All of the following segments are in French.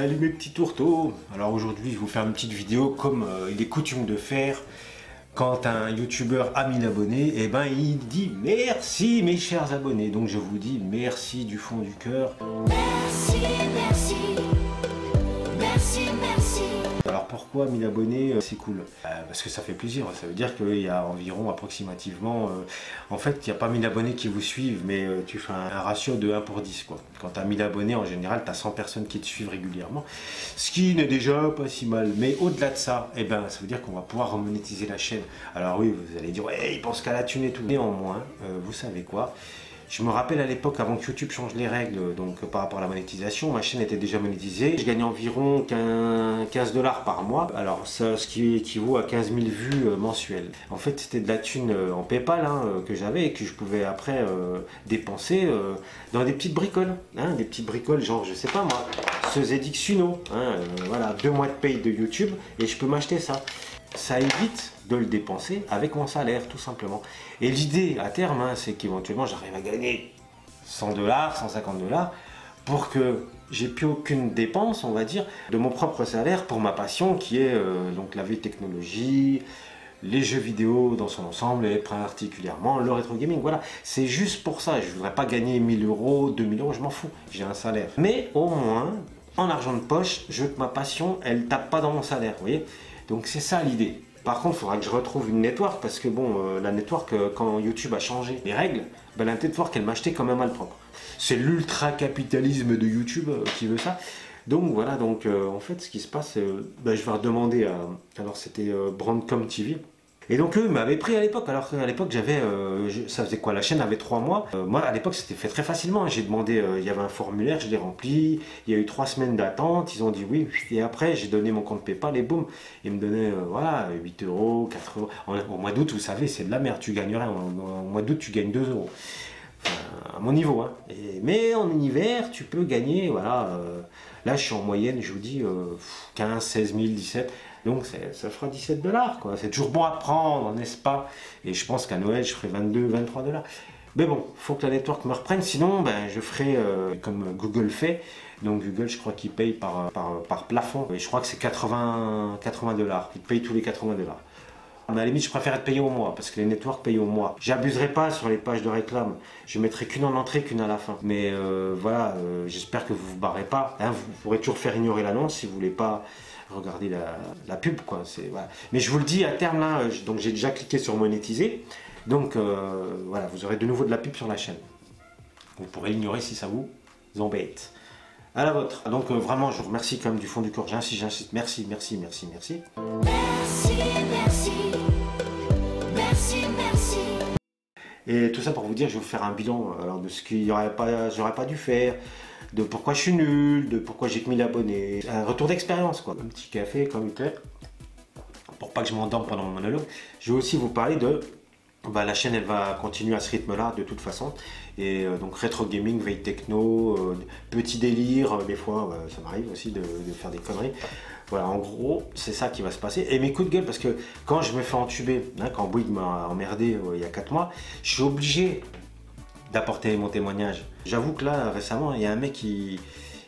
Salut mes petits tourteaux. Alors aujourd'hui je vais vous faire une petite vidéo comme il est coutume de faire quand un youtubeur a 1000 abonnés, et ben il dit merci mes chers abonnés. Donc je vous dis merci du fond du cœur. Merci, merci, merci, merci. Alors pourquoi 1000 abonnés c'est cool? Parce que ça fait plaisir, ça veut dire qu'il y a environ approximativement, en fait il n'y a pas 1000 abonnés qui vous suivent, mais tu fais un ratio de 1 pour 10 quoi. Quand tu as 1000 abonnés en général tu as 100 personnes qui te suivent régulièrement, ce qui n'est déjà pas si mal, mais au-delà de ça, eh ben, ça veut dire qu'on va pouvoir remonétiser la chaîne. Alors oui, vous allez dire ouais, il pense qu'à la thune et tout, néanmoins vous savez quoi, je me rappelle à l'époque, avant que YouTube change les règles, donc par rapport à la monétisation, ma chaîne était déjà monétisée. Je gagnais environ 15 $ par mois. Alors ça, ce qui équivaut à 15 000 vues mensuelles. En fait, c'était de la thune en PayPal que j'avais et que je pouvais après dépenser dans des petites bricoles. Des petites bricoles, genre, je sais pas moi, ce ZX Uno. Voilà, 2 mois de paye de YouTube et je peux m'acheter ça. Ça évite de le dépenser avec mon salaire tout simplement. Et l'idée à terme, c'est qu'éventuellement j'arrive à gagner 100 $, 150 $ pour que j'ai plus aucune dépense, on va dire, de mon propre salaire pour ma passion qui est donc la vieille technologie, les jeux vidéo dans son ensemble et particulièrement le rétro gaming. Voilà, c'est juste pour ça. Je ne voudrais pas gagner 1000 €, 2000 €, je m'en fous, j'ai un salaire. Mais au moins, en argent de poche, je veux que ma passion, elle tape pas dans mon salaire, vous voyez. Donc c'est ça l'idée. Par contre, il faudra que je retrouve une network parce que bon, la network, quand YouTube a changé les règles, ben, la network, elle m'a acheté quand même malpropre. C'est l'ultra-capitalisme de YouTube qui veut ça. Donc voilà, donc en fait, ce qui se passe, ben, je vais redemander à... Alors c'était Brandcom TV. Et donc eux m'avaient pris à l'époque, alors qu'à l'époque j'avais, ça faisait quoi, la chaîne avait 3 mois. Moi à l'époque c'était fait très facilement, j'ai demandé, il y avait un formulaire, je l'ai rempli, il y a eu 3 semaines d'attente, ils ont dit oui, et après j'ai donné mon compte PayPal et boum, ils me donnaient voilà, 8 €, 4 €. Au mois d'août, vous savez, c'est de la merde, tu gagnes rien, au mois d'août tu gagnes 2 €. Enfin, à mon niveau, mais en hiver tu peux gagner, voilà, là je suis en moyenne, je vous dis, 15, 16 000, 17 000. Donc ça fera 17 $, quoi. C'est toujours bon à prendre, n'est-ce pas? Et je pense qu'à Noël, je ferai 22, 23 $. Mais bon, il faut que la network me reprenne, sinon ben, je ferai comme Google fait. Donc Google, je crois qu'il paye par plafond. Et je crois que c'est 80 $. Il paye tous les 80 $. Mais à la limite, je préfère être payé au mois, parce que les networks payent au mois. J'abuserai pas sur les pages de réclame. Je mettrai qu'une en entrée, qu'une à la fin. Mais voilà, j'espère que vous vous barrez pas. Vous pourrez toujours faire ignorer l'annonce si vous voulez pas regarder la pub, quoi. Voilà. Mais je vous le dis, à terme, là, donc j'ai déjà cliqué sur monétiser. Donc voilà, vous aurez de nouveau de la pub sur la chaîne. Vous pourrez l'ignorer si ça vous embête. À la vôtre. Donc vraiment, je vous remercie quand même du fond du cœur. J'insiste. Merci, merci, merci, merci. Merci, merci, merci, merci. Et tout ça pour vous dire, je vais vous faire un bilan alors, de ce qu'il n'y aurait pas, j'aurais pas dû faire, de pourquoi je suis nul, de pourquoi j'ai que 1000 abonnés. Un retour d'expérience, quoi. Un petit café comme tel, pour pas que je m'endorme pendant mon monologue. Je vais aussi vous parler de... la chaîne, elle va continuer à ce rythme-là de toute façon. Et donc rétro gaming, veille techno, petit délire, des fois ça m'arrive aussi de faire des conneries. Voilà, en gros, c'est ça qui va se passer. Et mes coups de gueule, parce que quand je me fais entuber, quand Bouygues m'a emmerdé il y a 4 mois, je suis obligé d'apporter mon témoignage. J'avoue que là, récemment, il y a un mec qui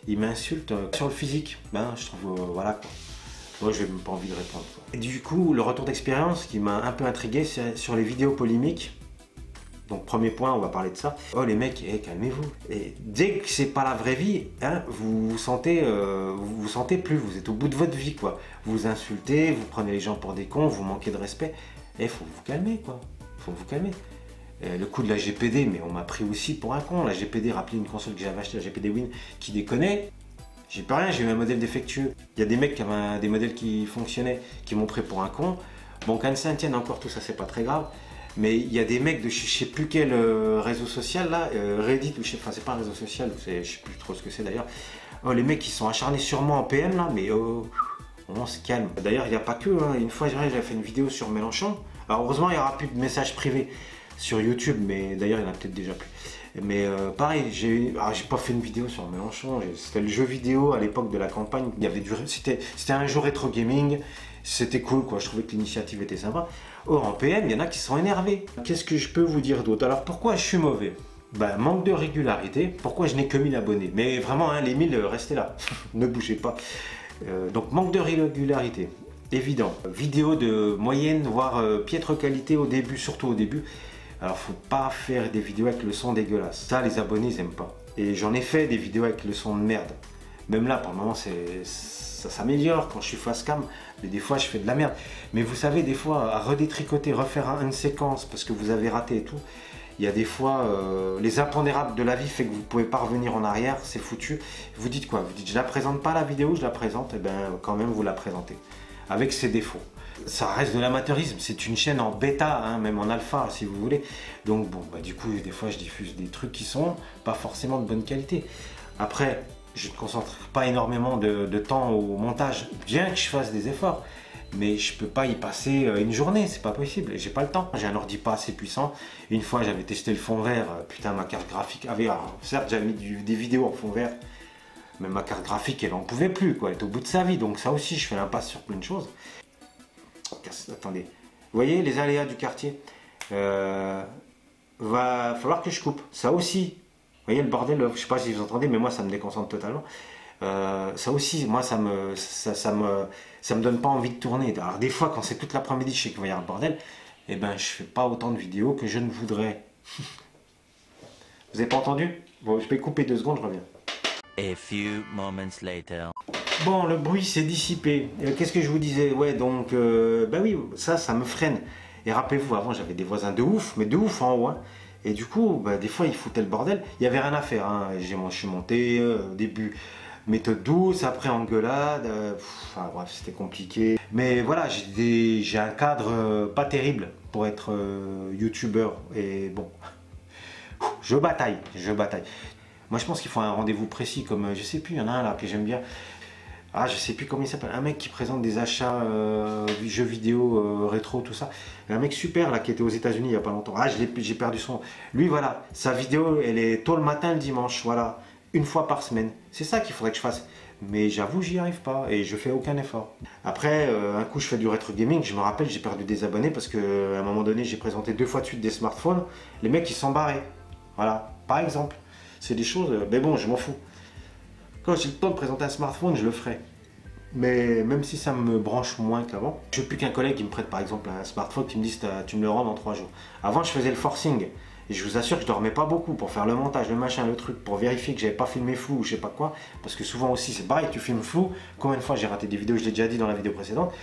m'insulte sur le physique. Je trouve, voilà quoi. Moi, je n'ai même pas envie de répondre, quoi. Et du coup, le retour d'expérience qui m'a un peu intrigué, c'est sur les vidéos polémiques. Donc, premier point, on va parler de ça. Oh, les mecs, calmez-vous. Et dès que c'est pas la vraie vie, vous vous sentez plus, vous êtes au bout de votre vie, quoi. Vous insultez, vous prenez les gens pour des cons, vous manquez de respect. Et faut vous calmer, quoi. Faut vous calmer. Le coup de la GPD, mais on m'a pris aussi pour un con. La GPD, rappelez une console que j'avais achetée, la GPD Win, qui déconnait. J'ai pas rien, j'ai eu un modèle défectueux. Il y a des mecs qui avaient des modèles qui fonctionnaient, qui m'ont pris pour un con. Bon, qu'un ça tienne encore, tout ça, c'est pas très grave. Mais il y a des mecs de je sais plus quel réseau social là, Reddit, ou enfin c'est pas un réseau social, je sais plus trop ce que c'est d'ailleurs. Oh, les mecs qui sont acharnés sur moi en PM là, mais on se calme. D'ailleurs, il n'y a pas que, une fois j'avais fait une vidéo sur Mélenchon. Alors heureusement, il n'y aura plus de messages privés sur YouTube, mais d'ailleurs, il y en a peut-être déjà plus. Mais pareil, j'ai pas fait une vidéo sur Mélenchon, c'était le jeu vidéo à l'époque de la campagne, c'était un jeu rétro gaming, c'était cool quoi, je trouvais que l'initiative était sympa. Or en PM, il y en a qui sont énervés. Qu'est-ce que je peux vous dire d'autre? Alors pourquoi je suis mauvais? Bah, manque de régularité. Pourquoi je n'ai que 1000 abonnés? Mais vraiment, hein, les 1000, restez là. Ne bougez pas. Donc, manque de régularité. Évident. Vidéo de moyenne, voire piètre qualité au début, surtout au début. Alors, faut pas faire des vidéos avec le son dégueulasse. Ça, les abonnés, ils aiment pas. Et j'en ai fait des vidéos avec le son de merde. Même là, pour le moment, ça s'améliore quand je suis face cam. Mais des fois, je fais de la merde. Mais vous savez, des fois, à redétricoter, refaire une séquence parce que vous avez raté et tout. Il y a des fois, les impondérables de la vie fait que vous ne pouvez pas revenir en arrière, c'est foutu. Vous dites quoi? Vous dites, je la présente pas la vidéo, je la présente. Et bien, quand même, vous la présentez. Avec ses défauts. Ça reste de l'amateurisme, c'est une chaîne en bêta, hein, même en alpha si vous voulez. Donc bon, bah, du coup, des fois je diffuse des trucs qui sont pas forcément de bonne qualité. Après, je ne concentre pas énormément de temps au montage, bien que je fasse des efforts. Mais je peux pas y passer une journée, c'est pas possible, j'ai pas le temps. J'ai un ordi pas assez puissant. Une fois j'avais testé le fond vert, putain ma carte graphique avait... Alors, certes j'avais mis des vidéos en fond vert, mais ma carte graphique elle en pouvait plus, quoi. Elle est au bout de sa vie, donc ça aussi je fais l'impasse sur plein de choses. Attendez, vous voyez les aléas du quartier, va falloir que je coupe, ça aussi. Vous voyez le bordel, je sais pas si vous entendez, mais moi ça me déconcentre totalement. Ça aussi, moi ça me donne pas envie de tourner. Alors des fois quand c'est toute l'après-midi, je sais qu'il va y avoir le bordel, et ben je fais pas autant de vidéos que je ne voudrais. Vous avez pas entendu? Bon, je vais couper 2 secondes, je reviens. A few moments later. Bon, le bruit s'est dissipé. Qu'est-ce que je vous disais? Ouais, donc, bah oui, ça me freine. Et rappelez-vous, avant, j'avais des voisins de ouf, mais de ouf en haut. Hein. Et du coup, bah, des fois, ils foutaient le bordel. Il n'y avait rien à faire. Hein. Je suis monté, au début, méthode douce, après engueulade. Enfin, bref, c'était compliqué. Mais voilà, j'ai un cadre pas terrible pour être youtubeur. Et bon, je bataille. Moi, je pense qu'il faut un rendez-vous précis, comme, je sais plus, il y en a un là que j'aime bien. Ah, je sais plus comment il s'appelle. Un mec qui présente des achats jeux vidéo rétro, tout ça. Un mec super là qui était aux États-Unis il y a pas longtemps. Ah, j'ai perdu son. Lui, voilà, sa vidéo, elle est tôt le matin, le dimanche. Voilà, une fois par semaine. C'est ça qu'il faudrait que je fasse. Mais j'avoue, j'y arrive pas et je fais aucun effort. Après, un coup, je fais du rétro gaming. Je me rappelle, j'ai perdu des abonnés parce qu'à un moment donné, j'ai présenté 2 fois de suite des smartphones. Les mecs, ils sont barrés. Voilà, par exemple. C'est des choses, mais bon, je m'en fous. Quand j'ai le temps de présenter un smartphone, je le ferai. Mais même si ça me branche moins qu'avant, je veux plus qu'un collègue qui me prête par exemple un smartphone qui me dise tu me le rends dans 3 jours. Avant, je faisais le forcing. Et je vous assure que je dormais pas beaucoup pour faire le montage, le machin, le truc, pour vérifier que j'avais pas filmé flou ou je sais pas quoi. Parce que souvent aussi, c'est pareil, tu filmes flou. Combien de fois j'ai raté des vidéos, je l'ai déjà dit dans la vidéo précédente.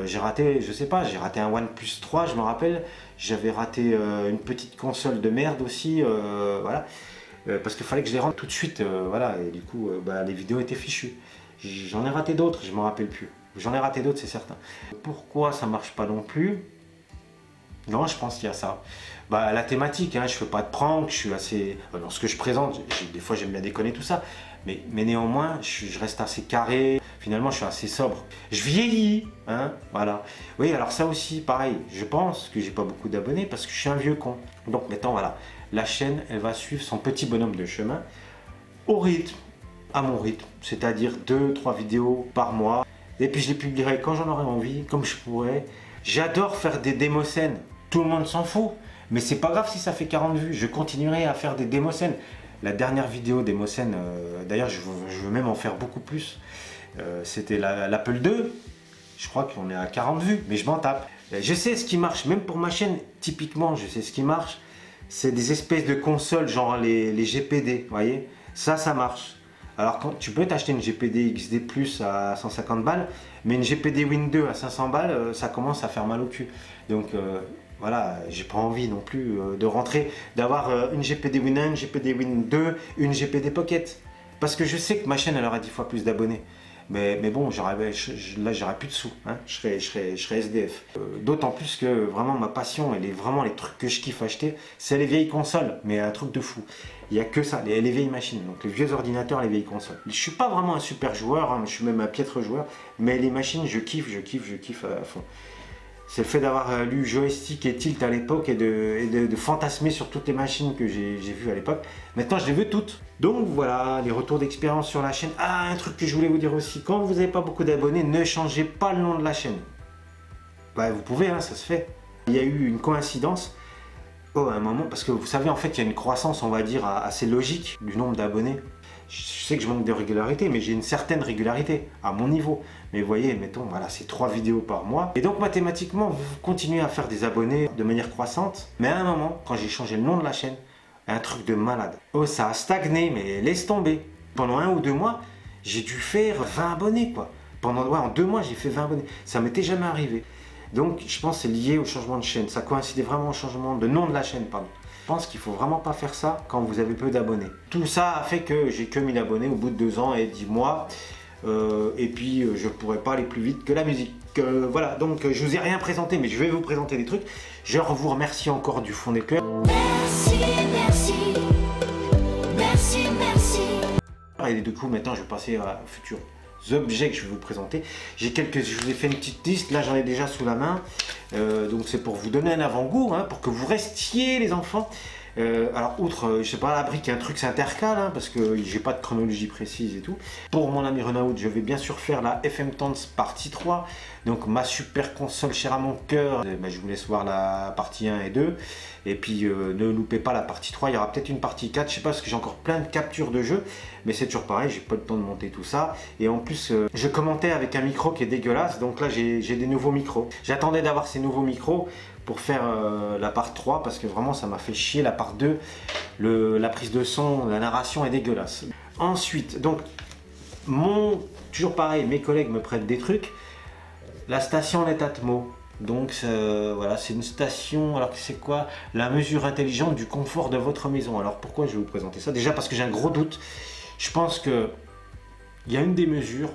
J'ai raté, je sais pas, j'ai raté un OnePlus 3, je me rappelle. J'avais raté une petite console de merde aussi, voilà. Parce qu'il fallait que je les rende tout de suite, voilà, et du coup, bah, les vidéos étaient fichues. J'en ai raté d'autres, je ne me rappelle plus. J'en ai raté d'autres, c'est certain. Pourquoi ça marche pas non plus? Non, je pense qu'il y a ça. Bah, la thématique, hein, je fais pas de prank, je suis assez... Lorsque je présente, des fois j'aime bien déconner tout ça, mais néanmoins, je reste assez carré. Finalement, je suis assez sobre. Je vieillis, hein, voilà. Oui, alors ça aussi, pareil, je pense que j'ai pas beaucoup d'abonnés parce que je suis un vieux con. Donc maintenant, voilà. La chaîne, elle va suivre son petit bonhomme de chemin au rythme, à mon rythme, c'est-à-dire 2-3 vidéos par mois. Et puis je les publierai quand j'en aurai envie, comme je pourrais. J'adore faire des démoscènes, tout le monde s'en fout, mais c'est pas grave si ça fait 40 vues, je continuerai à faire des démoscènes. La dernière vidéo démoscène, d'ailleurs je veux même en faire beaucoup plus, c'était l'Apple II, je crois qu'on est à 40 vues, mais je m'en tape. Je sais ce qui marche, même pour ma chaîne, typiquement, je sais ce qui marche. C'est des espèces de consoles, genre les GPD, vous voyez. Ça marche. Alors, quand tu peux t'acheter une GPD XD Plus à 150 balles, mais une GPD Win 2 à 500 balles, ça commence à faire mal au cul. Donc, voilà, j'ai pas envie non plus de rentrer, d'avoir une GPD Win 1, une GPD Win 2, une GPD Pocket. Parce que je sais que ma chaîne, elle aura 10 fois plus d'abonnés. Mais bon, là j'aurais plus de sous, hein. je serais SDF. D'autant plus que vraiment ma passion, elle est vraiment les trucs que je kiffe acheter, c'est les vieilles consoles, mais un truc de fou. Il n'y a que ça, les vieilles machines, donc les vieux ordinateurs, les vieilles consoles. Je suis pas vraiment un super joueur, hein, je suis même un piètre joueur, mais les machines, je kiffe à fond. C'est le fait d'avoir lu Joystick et Tilt à l'époque et de fantasmer sur toutes les machines que j'ai vues à l'époque. Maintenant, je les veux toutes. Donc voilà, les retours d'expérience sur la chaîne. Ah, un truc que je voulais vous dire aussi. Quand vous n'avez pas beaucoup d'abonnés, ne changez pas le nom de la chaîne. Bah, vous pouvez, hein, ça se fait. Il y a eu une coïncidence. Oh, à un moment, parce que vous savez, en fait, il y a une croissance, on va dire, assez logique du nombre d'abonnés. Je sais que je manque de régularité, mais j'ai une certaine régularité à mon niveau. Mais vous voyez, mettons, voilà, c'est 3 vidéos par mois. Et donc, mathématiquement, vous continuez à faire des abonnés de manière croissante. Mais à un moment, quand j'ai changé le nom de la chaîne, un truc de malade. Oh, ça a stagné, mais laisse tomber. Pendant 1 ou 2 mois, j'ai dû faire 20 abonnés, quoi. En 2 mois, j'ai fait 20 abonnés. Ça m'était jamais arrivé. Donc, je pense que c'est lié au changement de chaîne. Ça coïncidait vraiment au changement de nom de la chaîne, pardon. Je pense qu'il faut vraiment pas faire ça quand vous avez peu d'abonnés. Tout ça a fait que j'ai que 1000 abonnés au bout de 2 ans et 10 mois. Et puis, je pourrais pas aller plus vite que la musique. Voilà, donc je vous ai rien présenté, mais je vais vous présenter des trucs. Je vous remercie encore du fond des cœurs. Merci, merci. Merci, merci. Et du coup, maintenant, je vais passer à futurs objets que je vais vous présenter. Je vous ai fait une petite liste, là j'en ai déjà sous la main. Donc c'est pour vous donner un avant-goût, hein, pour que vous restiez les enfants. Alors outre, je sais pas, la brique, un truc c'est intercal, hein, parce que j'ai pas de chronologie précise et tout. Pour mon ami Renaud, je vais bien sûr faire la FM Tons partie 3. Donc ma super console chère à mon cœur. Je vous laisse voir la partie 1 et 2. Et puis ne loupez pas la partie 3, il y aura peut-être une partie 4, je sais pas, parce que j'ai encore plein de captures de jeux. Mais c'est toujours pareil, j'ai pas le temps de monter tout ça. Et en plus, je commentais avec un micro qui est dégueulasse, donc là j'ai des nouveaux micros. J'attendais d'avoir ces nouveaux micros pour faire la part 3, parce que vraiment ça m'a fait chier la part 2. La prise de son, la narration est dégueulasse. Ensuite, donc, toujours pareil, mes collègues me prêtent des trucs. La station Netatmo. Donc voilà, c'est une station, alors c'est quoi? La mesure intelligente du confort de votre maison. Alors pourquoi je vais vous présenter ça? Déjà parce que j'ai un gros doute. Je pense que il y a une des mesures,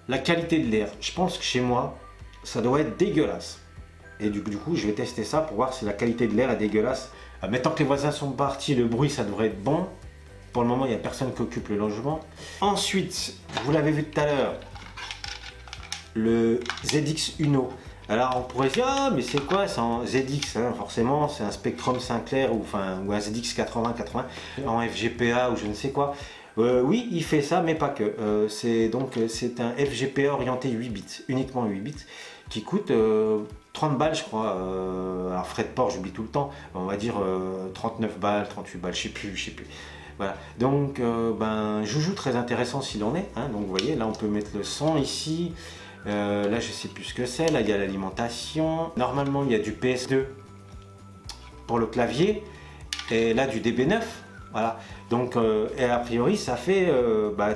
la qualité de l'air. Je pense que chez moi, ça doit être dégueulasse. Et du coup, je vais tester ça pour voir si la qualité de l'air est dégueulasse. Admettant que les voisins sont partis, le bruit, ça devrait être bon. Pour le moment, il n'y a personne qui occupe le logement. Ensuite, vous l'avez vu tout à l'heure, le ZX Uno. Alors on pourrait dire, ah mais c'est quoi, c'est en ZX, hein, forcément c'est un Spectrum Sinclair ou un ZX 8080 en FGPA ou je ne sais quoi. Oui, il fait ça, mais pas que. C'est un FGPA orienté 8 bits, uniquement 8 bits, qui coûte 30 balles je crois. Alors frais de port, j'oublie tout le temps, on va dire 39 balles, 38 balles, je sais plus. Voilà, donc joujou très intéressant s'il en est, hein. Donc vous voyez, là on peut mettre le son ici. Là je sais plus ce que c'est, là il y a l'alimentation, normalement il y a du PS2 pour le clavier et là du DB9, voilà, donc et a priori ça fait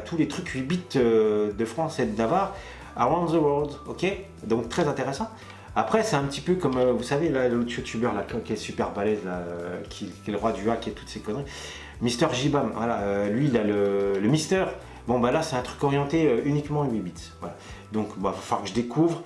tous les trucs 8 bits de France et de Navarre around the world, ok, donc très intéressant. Après c'est un petit peu comme, vous savez là, l'autre youtubeur là, qui est super balèze là, qui est le roi du hack et toutes ces conneries, Mister Jibam, voilà, lui il a le Mister. Bon là c'est un truc orienté uniquement 8 bits, voilà. Donc il va falloir que je découvre.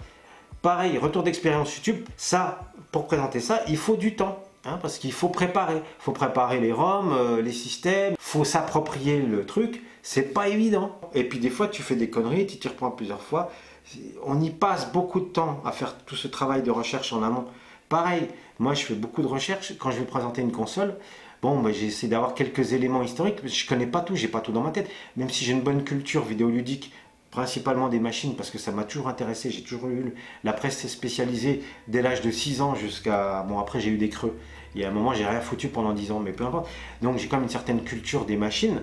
Pareil, retour d'expérience YouTube, ça, pour présenter ça, il faut du temps, hein, parce qu'il faut préparer. Il faut préparer les ROM, les systèmes, il faut s'approprier le truc, c'est pas évident. Et puis des fois tu fais des conneries, tu t'y reprends plusieurs fois. On y passe beaucoup de temps à faire tout ce travail de recherche en amont. Pareil, moi je fais beaucoup de recherches quand je vais présenter une console. Bon, j'essaie d'avoir quelques éléments historiques, mais je connais pas tout, j'ai pas tout dans ma tête. Même si j'ai une bonne culture vidéoludique, principalement des machines, parce que ça m'a toujours intéressé, j'ai toujours eu la presse spécialisée dès l'âge de 6 ans jusqu'à... Bon, après j'ai eu des creux. Il y a un moment, j'ai rien foutu pendant 10 ans, mais peu importe. Donc j'ai quand même une certaine culture des machines,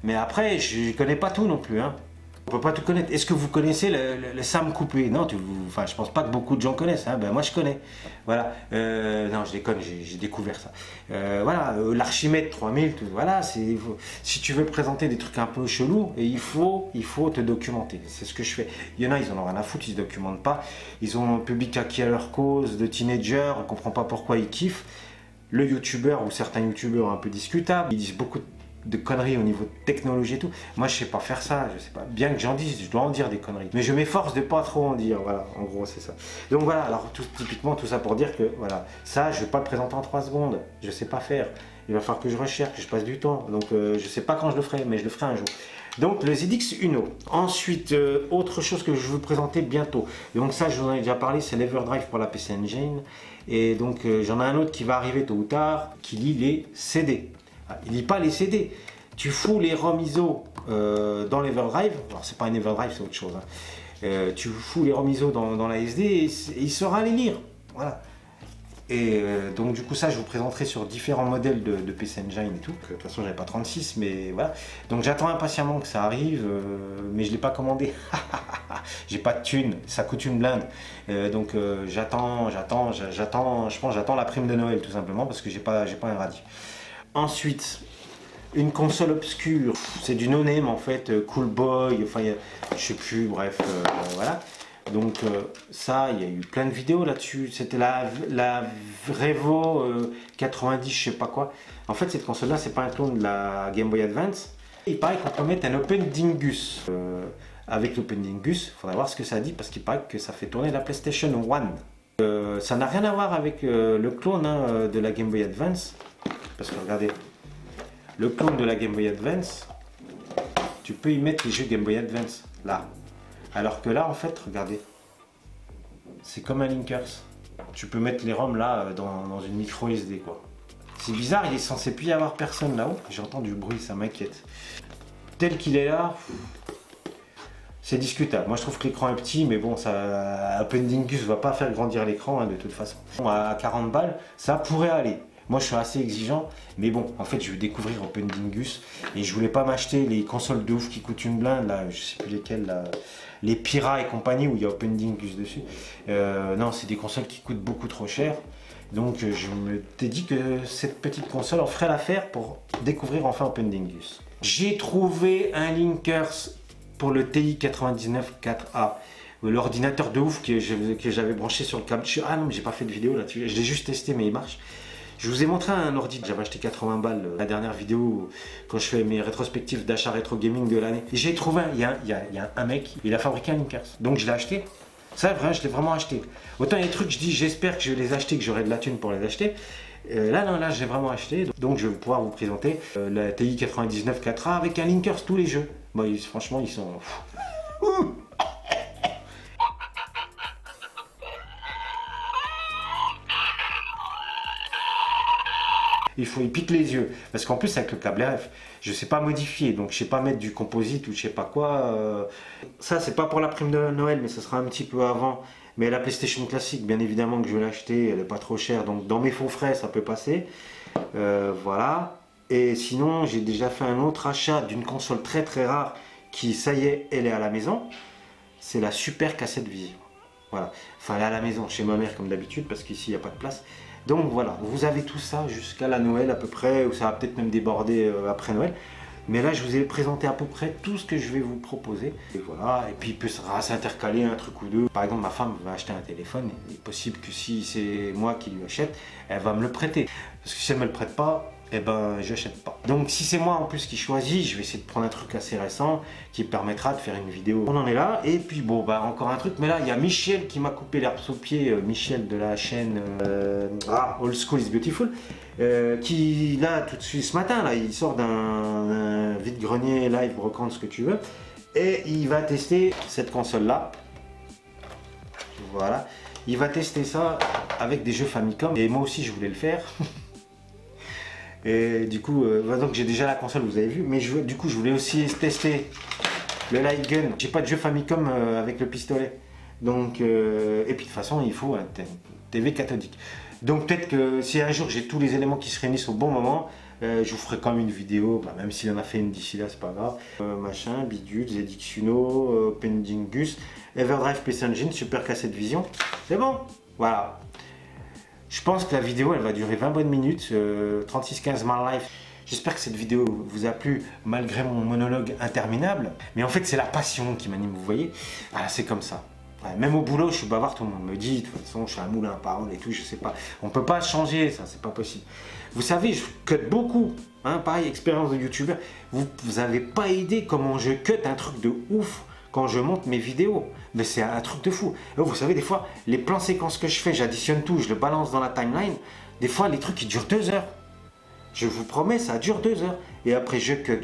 mais après, je connais pas tout non plus, hein. On peut pas tout connaître. Est-ce que vous connaissez le Sam coupé? Non, je pense pas que beaucoup de gens connaissent, hein. Moi je connais. Voilà. Non, je déconne, j'ai découvert ça. Voilà, l'Archimède 3000, tout, voilà. Si tu veux présenter des trucs un peu chelous, il faut te documenter. C'est ce que je fais. Il y en a, ils en ont rien à foutre, ils se documentent pas. Ils ont un public acquis à leur cause, de teenagers, on comprend pas pourquoi ils kiffent. Le youtubeur ou certains youtubeurs un peu discutables, ils disent beaucoup de conneries au niveau de technologie et tout. Moi je sais pas faire ça, je sais pas, bien que j'en dise, je dois en dire des conneries, mais je m'efforce de pas trop en dire, voilà, en gros c'est ça. Donc voilà, alors typiquement tout ça pour dire que voilà, ça je vais pas le présenter en 3 secondes, je sais pas faire, il va falloir que je recherche, que je passe du temps, donc je sais pas quand je le ferai, mais je le ferai un jour. Donc le ZX Uno. Ensuite, autre chose que je vais vous présenter bientôt, donc ça je vous en ai déjà parlé, c'est l'Everdrive pour la PC Engine, et donc j'en ai un autre qui va arriver tôt ou tard, qui lit les CD. Il lit pas les CD. Tu fous les ROM ISO dans l'Everdrive. Alors c'est pas un Everdrive, c'est autre chose, hein. Tu fous les ROM ISO dans la SD et il saura les lire. Voilà. Et donc du coup ça je vous présenterai sur différents modèles de PC Engine et tout. De toute façon j'avais pas 36 mais voilà. Donc j'attends impatiemment que ça arrive, mais je l'ai pas commandé. J'ai pas de thune, ça coûte une blinde. Donc j'attends, je pense j'attends la prime de Noël tout simplement parce que j'ai pas un radis. Ensuite, une console obscure, c'est du no-name en fait, Cool Boy, enfin je sais plus, bref, voilà. Donc ça, il y a eu plein de vidéos là-dessus. C'était la Revo 90, je sais pas quoi. En fait, cette console-là, c'est pas un clone de la Game Boy Advance. Il paraît qu'on peut mettre un Open Dingus. Avec l'Open Dingus, il faudra voir ce que ça dit parce qu'il paraît que ça fait tourner la PlayStation 1. Ça n'a rien à voir avec le clone hein, de la Game Boy Advance. Parce que regardez, le clone de la Game Boy Advance, tu peux y mettre les jeux Game Boy Advance, là. Alors que là, en fait, regardez, c'est comme un Linkers. Tu peux mettre les ROM là dans une micro SD quoi. C'est bizarre, il est censé plus y avoir personne là-haut. J'entends du bruit, ça m'inquiète. Tel qu'il est là, c'est discutable. Moi je trouve que l'écran est petit, mais bon, ça, Open Dingus va pas faire grandir l'écran hein, de toute façon. À 40 balles, ça pourrait aller. Moi je suis assez exigeant, mais bon, en fait je vais découvrir Open Dingus et je voulais pas m'acheter les consoles de ouf qui coûtent une blinde, là, je sais plus lesquelles, là, les Pira et compagnie où il y a Open Dingus dessus. Non, c'est des consoles qui coûtent beaucoup trop cher. Donc je me t'ai dit que cette petite console en ferait l'affaire pour découvrir enfin Open Dingus. J'ai trouvé un Linkers pour le TI 99 4A. L'ordinateur de ouf que j'avais branché sur le câble. Ah non, mais j'ai pas fait de vidéo là-dessus, je l'ai juste testé mais il marche. Je vous ai montré un ordi, j'avais acheté 80 balles la dernière vidéo quand je fais mes rétrospectives d'achat rétro gaming de l'année. J'ai trouvé, il y a un mec, il a fabriqué un Linkers. Donc je l'ai acheté. Ça, vrai, je l'ai vraiment acheté. Autant il y a des trucs, je dis j'espère que je vais les acheter, que j'aurai de la thune pour les acheter. Là, non, là, j'ai vraiment acheté. Donc je vais pouvoir vous présenter la TI 99 4A avec un Linkers, tous les jeux. Bon, franchement, ils sont... Il pique les yeux, parce qu'en plus avec le câble RF, je sais pas modifier, donc je sais pas mettre du composite ou je sais pas quoi. Ça c'est pas pour la prime de Noël, mais ça sera un petit peu avant. Mais la PlayStation classique, bien évidemment que je vais l'acheter, elle est pas trop chère, donc dans mes fonds frais ça peut passer. Voilà. Et sinon j'ai déjà fait un autre achat d'une console très très rare qui, ça y est, elle est à la maison. C'est la Super Cassette Vision. Voilà. Enfin elle est à la maison, chez ma mère comme d'habitude, parce qu'ici il n'y a pas de place. Donc voilà, vous avez tout ça jusqu'à la Noël à peu près, ou ça va peut-être même déborder après Noël. Mais là, je vous ai présenté à peu près tout ce que je vais vous proposer. Et voilà, et puis il peut s'intercaler un truc ou deux. Par exemple, ma femme va acheter un téléphone. Il est possible que si c'est moi qui lui achète, elle va me le prêter. Parce que si elle ne me le prête pas, eh ben, j'achète pas. Donc si c'est moi en plus qui choisis, je vais essayer de prendre un truc assez récent qui me permettra de faire une vidéo. On en est là. Et puis bon, bah encore un truc. Mais là, il y a Michel qui m'a coupé l'herbe sous le pied. Michel de la chaîne Old School is Beautiful. Qui là, tout de suite ce matin, là, il sort d'un vide-grenier live, brocante, ce que tu veux. Et il va tester cette console-là. Voilà. Il va tester ça avec des jeux Famicom. Et moi aussi, je voulais le faire. Et du coup, donc j'ai déjà la console, vous avez vu, mais du coup je voulais aussi tester le light gun. J'ai pas de jeu Famicom avec le pistolet. Donc, et puis de toute façon, il faut un TV cathodique. Donc peut-être que si un jour j'ai tous les éléments qui se réunissent au bon moment, je vous ferai quand même une vidéo, bah, même s'il en a fait une d'ici là, c'est pas grave. Machin, bidule, ZX Uno, Open Dingus, Everdrive PC Engine, Super Cassette Vision. C'est bon, voilà. Je pense que la vidéo elle va durer 20 bonnes minutes, 36-15 My Life. J'espère que cette vidéo vous a plu malgré mon monologue interminable. Mais en fait c'est la passion qui m'anime, vous voyez. Ah, c'est comme ça. Ouais, même au boulot je suis bavard, tout le monde me dit, de toute façon je suis un moulin à parole et tout, je sais pas. On peut pas changer ça, c'est pas possible. Vous savez, je cut beaucoup. Hein, pareil, expérience de youtubeur. Vous avez pas idée comment je cut un truc de ouf quand je monte mes vidéos. Mais c'est un truc de fou. Et vous savez, des fois, les plans séquences que je fais, j'additionne tout, je le balance dans la timeline. Des fois, les trucs, ils durent 2 heures. Je vous promets, ça dure 2 heures. Et après, je cut,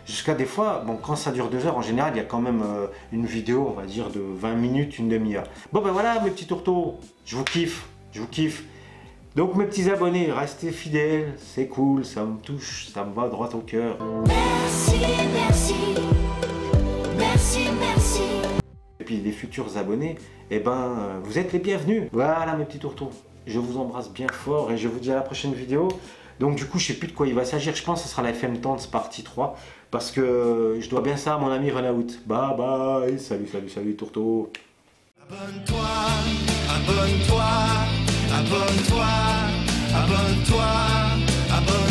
jusqu'à des fois, bon, quand ça dure 2 heures, en général, il y a quand même une vidéo, on va dire, de 20 minutes, une demi-heure. Bon, ben voilà, mes petits tourteaux, je vous kiffe, je vous kiffe. Donc mes petits abonnés, restez fidèles, c'est cool, ça me touche, ça me va droit au cœur. Merci, merci. puis des futurs abonnés, eh ben, vous êtes les bienvenus. Voilà mes petits tourteaux. Je vous embrasse bien fort et je vous dis à la prochaine vidéo. Donc du coup, je sais plus de quoi il va s'agir. Je pense que ce sera la FM Tents partie 3. Parce que je dois bien ça à mon ami Renaout. Bye bye. Salut, salut, salut tourteaux. Abonne-toi, abonne-toi, abonne-toi, abonne-toi, abonne-toi.